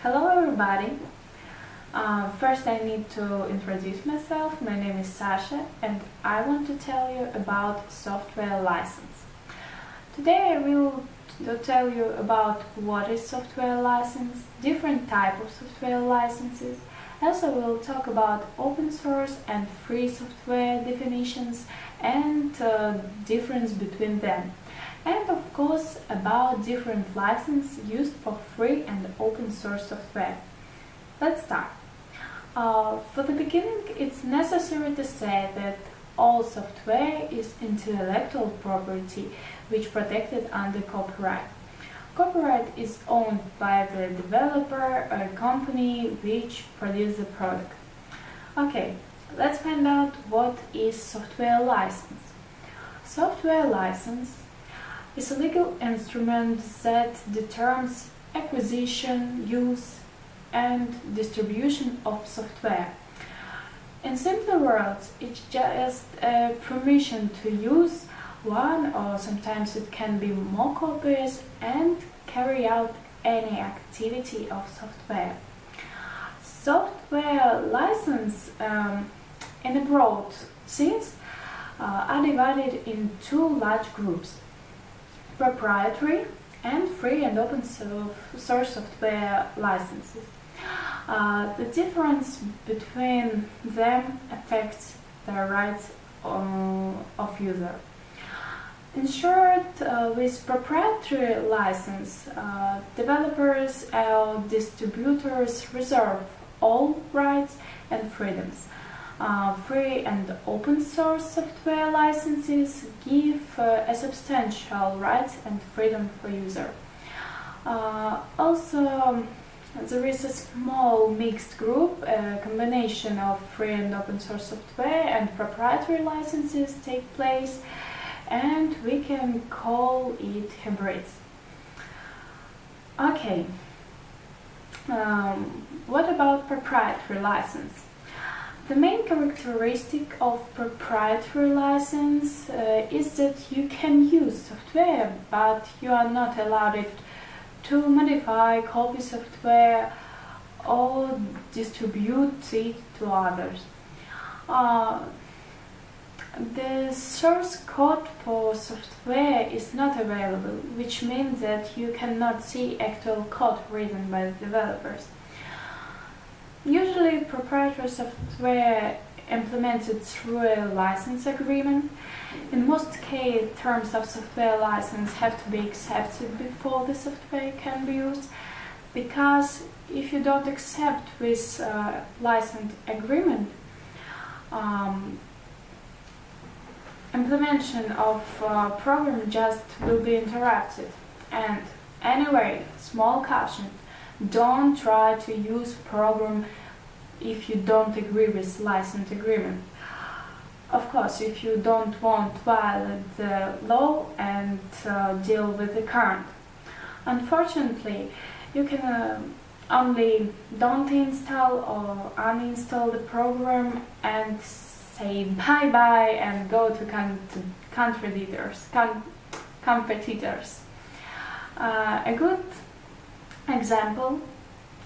Hello everybody! First I need to introduce myself. My name is Sasha and I want to tell you about software license. Today I will tell you about what is software license, different type of software licenses. Also we'll talk about open source and free software definitions and difference between them. And of course about different licenses used for free and open source software. Let's start. For the beginning, it's necessary to say that all software is intellectual property which protected under copyright. Copyright is owned by the developer or company which produces the product. Okay, let's find out what is software license. Software license is a legal instrument that determines acquisition, use, and distribution of software. In simple words, it's just a permission to use one or sometimes it can be more copies and carry out any activity of software. Software license in a broad sense are divided in two large groups: proprietary and free and open source software licenses. The difference between them affects the rights of user. In short, with proprietary license, developers or distributors reserve all rights and freedoms. Free and open source software licenses give a substantial rights and freedom for user. Also, there is a small mixed group, a combination of free and open source software and proprietary licenses take place, and we can call it hybrids. Okay, what about proprietary license? The main characteristic of proprietary license is that you can use software, but you are not allowed to modify, copy software, or distribute it to others. The source code for software is not available, which means that you cannot see actual code written by the developers. Usually, proprietary software implemented through a license agreement. In most cases, terms of software license have to be accepted before the software can be used, because if you don't accept this license agreement, implementation of program just will be interrupted. And anyway, small caution. Don't try to use program if you don't agree with license agreement. Of course, if you don't want to violate the law and deal with the current. Unfortunately, you can only don't install or uninstall the program and say bye-bye and go to competitors. A good example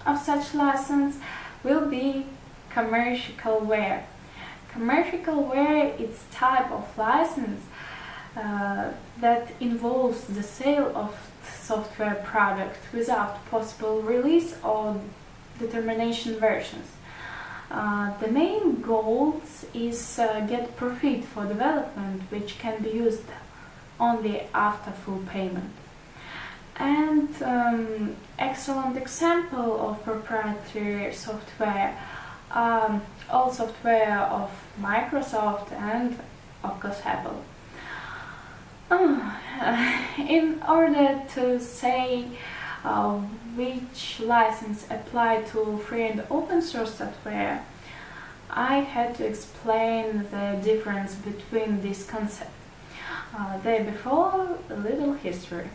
of such license will be commercialware. Commercialware is type of license that involves the sale of software product without possible release or determination versions. The main goal is get profit for development, which can be used only after full payment. And excellent example of proprietary software, all software of Microsoft and of course Apple. In order to say which license apply to free and open source software, I had to explain the difference between these concepts. Before, a little history.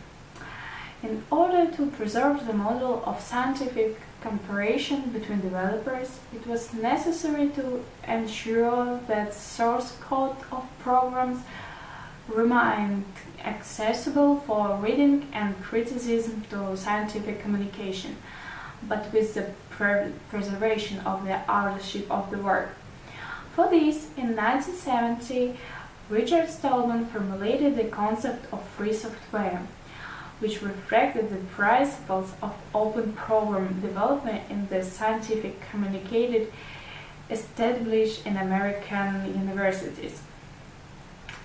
In order to preserve the model of scientific comparison between developers, it was necessary to ensure that source code of programs remained accessible for reading and criticism to scientific communication. but with the preservation of the authorship of the work. For this, in 1970, Richard Stallman formulated the concept of free software, which reflected the principles of open program development in the scientific community established in American universities.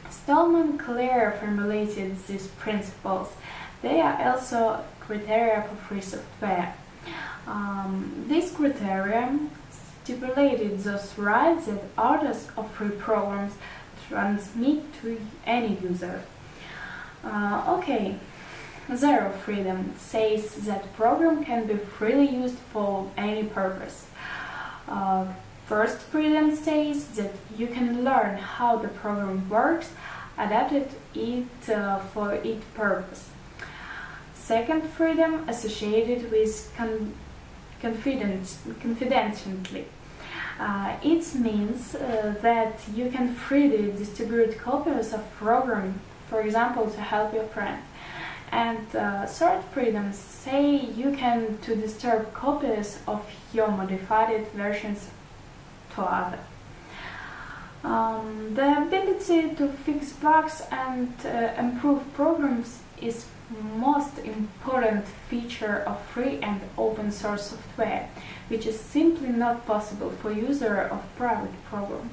Stallman clearly formulated these principles. They are also criteria for free software. These criteria stipulated those rights that authors of free programs transmit to any user. Zero freedom says that program can be freely used for any purpose. First freedom says that you can learn how the program works, adapted it for its purpose. Second freedom associated with confidentiality. It means that you can freely distribute copies of program, for example, to help your friend. And third freedom say you can to disturb copies of your modified versions to others. The ability to fix bugs and improve programs is most important feature of free and open source software, which is simply not possible for user of private program,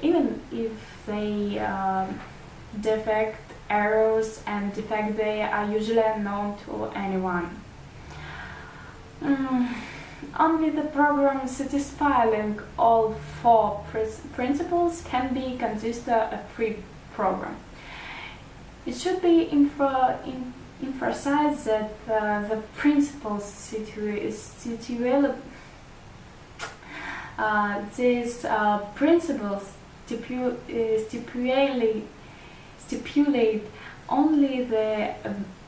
even if they defect, errors and defects they are usually unknown to anyone. Only the program satisfying all four principles can be considered a free program. It should be emphasized that the principles these principles stipulate only the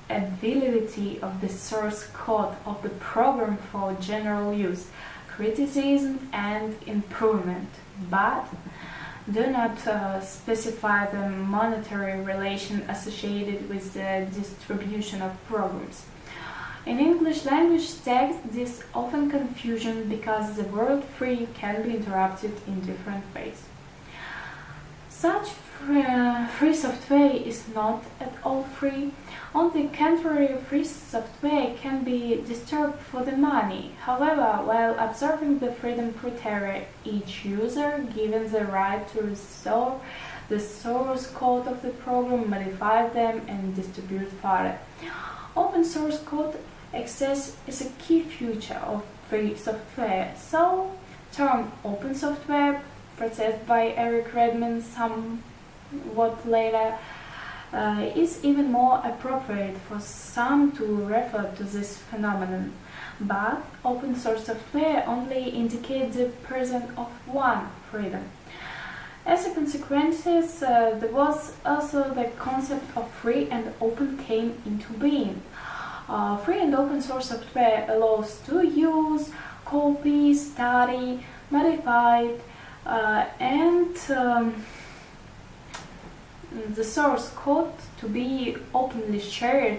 availability of the source code of the program for general use, criticism and improvement, but do not specify the monetary relation associated with the distribution of programs. In English language text, this is often confusion because the word free can be interpreted in different ways. Such free software is not at all free. On the contrary, free software can be disturbed for the money. However, while observing the freedom criteria, each user given the right to restore the source code of the program, modify them, and distribute further. Open source code access is a key feature of free software. So, term open software, processed by Eric Redman somewhat later, is even more appropriate for some to refer to this phenomenon. But open source software only indicates the presence of one freedom. As a consequence, there was also the concept of free and open came into being. Free and open source software allows to use, copy, study, modify, and the source code to be openly shared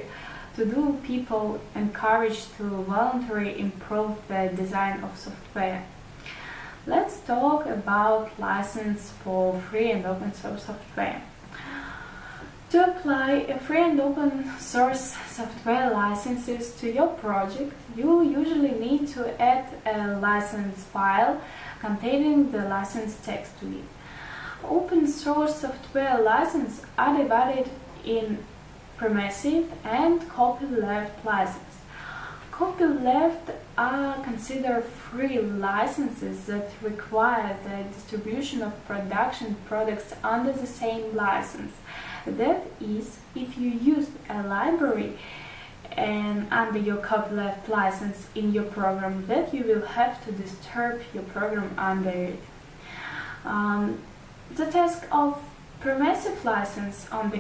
to do people encouraged to voluntarily improve the design of software. Let's talk about license for free and open source software. To apply a free and open source software licenses to your project, you usually need to add a license file containing the license text to it. Open source software licenses are divided in permissive and copyleft license. Copyleft are considered free licenses that require the distribution of production products under the same license. That is, if you use a library and under your copyleft license in your program, that you will have to disturb your program under it. The task of permissive license, on the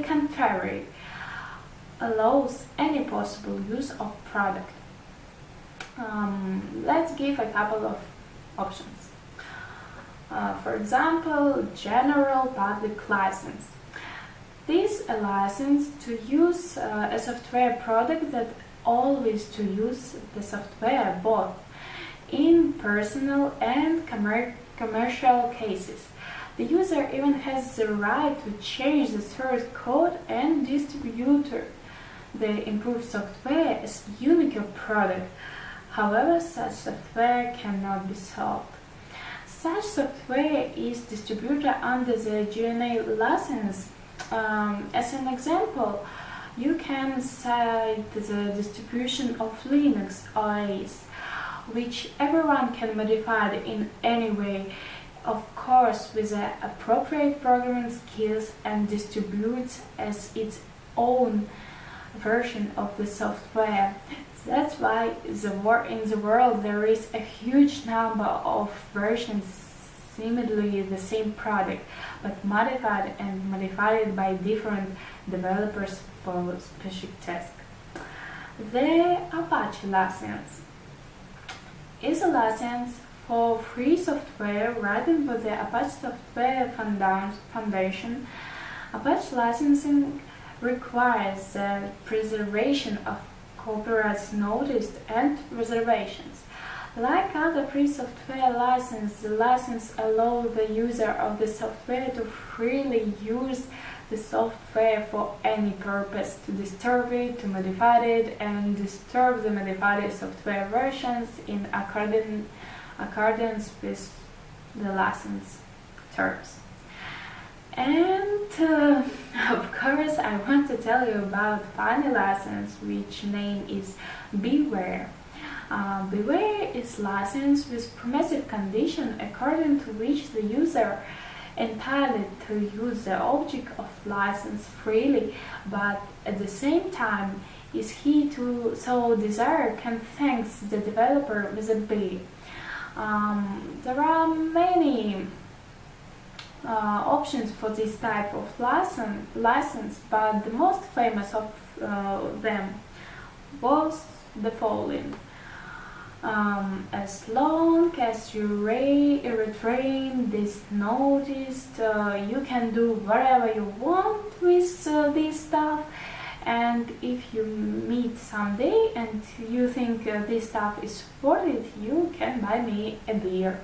contrary, allows any possible use of product. Let's give a couple of options. For example, general public license. This is a license to use a software product that always to use the software both in personal and commercial cases. The user even has the right to change the source code and distribute the improved software as unique product. However, such software cannot be sold. Such software is distributed under the GNA license. As an example, you can cite the distribution of Linux OS, which everyone can modify in any way, of course with the appropriate programming skills, and distributes as its own version of the software. That's why in the world there is a huge number of versions seemingly the same product, but modified by different developers for specific tasks. The Apache license is a license for free software written by the Apache Software Foundation. Apache licensing requires the preservation of copyright notice and reservations. Like other free software licenses, the license allows the user of the software to freely use the software for any purpose, to disturb it, to modify it, and disturb the modified software versions in accordance with the license terms. And of course, I want to tell you about final license, which name is Beware. Beware is licensed with permissive condition according to which the user entitled to use the object of license freely, but at the same time, is he to so desire can thank the developer with a B. There are many options for this type of license, but the most famous of them was the following. As long as you refrain this notice, you can do whatever you want with this stuff, and if you meet someday and you think this stuff is worth it, you can buy me a beer.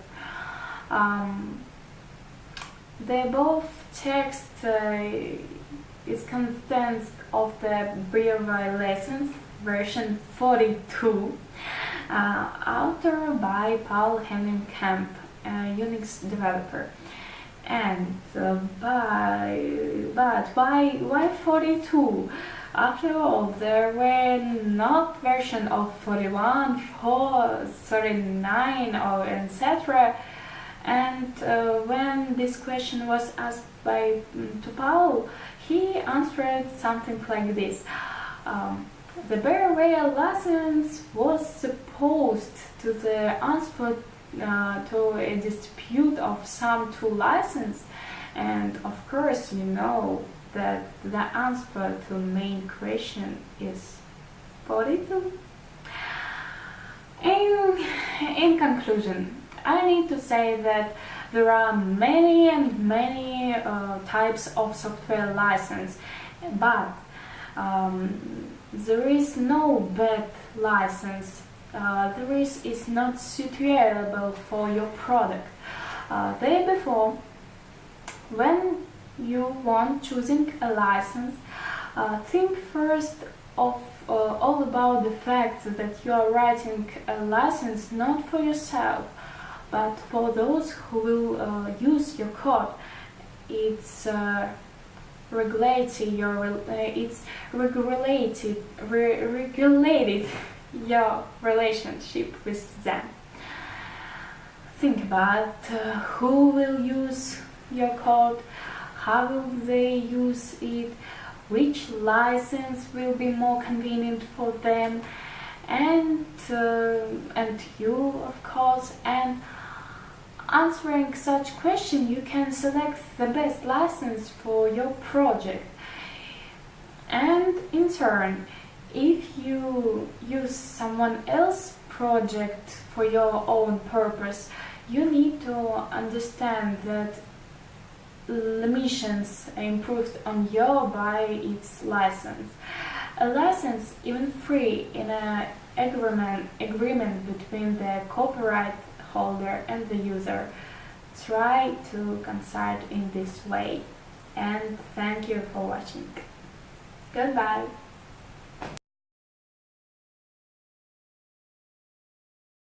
The above text is content of the Beware license version 42, authored by Paul Henning Kemp, a Unix developer. And but why 42? After all, there were not version of 41, 4, 39, or etc. And when this question was asked to Paul, he answered something like this. The Beware license was supposed to the answer to a dispute of some two licenses, and of course you know that the answer to main question is 42. In conclusion, I need to say that there are many types of software license, but there is no bad license. The risk is not suitable for your product. Therefore, when you want choosing a license, think first of all about the fact that you are writing a license not for yourself, but for those who will use your code. It's regulated your relationship with them. Think about who will use your code, how will they use it, which license will be more convenient for them, and you, of course. And answering such question, you can select the best license for your project. And in turn, if you use someone else's project for your own purpose, you need to understand that limitations imposed on you by its license. A license, even free, in an agreement between the copyright holder and the user. Try to consult in this way. And thank you for watching. Goodbye.